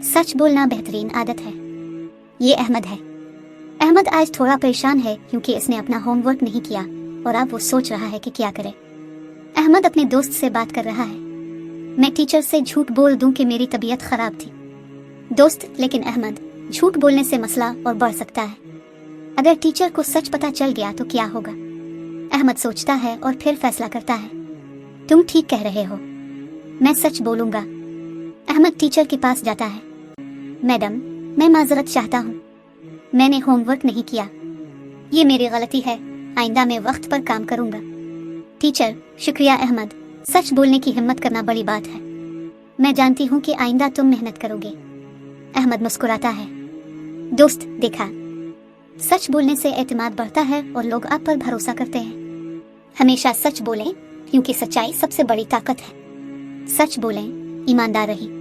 सच बोलना बेहतरीन आदत है। ये अहमद है। अहमद आज थोड़ा परेशान है क्योंकि इसने अपना होमवर्क नहीं किया और अब वो सोच रहा है कि क्या करे। अहमद अपने दोस्त से बात कर रहा है। मैं टीचर से झूठ बोल दूं कि मेरी तबीयत खराब थी। दोस्त, लेकिन अहमद, झूठ बोलने से मसला और बढ़ सकता है। अगर टीचर को सच पता चल गया तो क्या होगा? अहमद सोचता है और फिर फैसला करता है। तुम ठीक कह रहे हो, मैं सच बोलूंगा। अहमद टीचर के पास जाता है। मैडम, मैं माजरत चाहता हूँ, मैंने होमवर्क नहीं किया। ये मेरी गलती है, आइंदा मैं वक्त पर काम करूंगा। टीचर, शुक्रिया अहमद, सच बोलने की हिम्मत करना बड़ी बात है। मैं जानती हूँ कि आइंदा तुम मेहनत करोगे। अहमद मुस्कुराता है। दोस्त, देखा, सच बोलने से एतमाद बढ़ता है और लोग आप पर भरोसा करते हैं। हमेशा सच बोलें क्योंकि सच्चाई सबसे बड़ी ताकत है। सच बोलें, ईमानदार रहिए।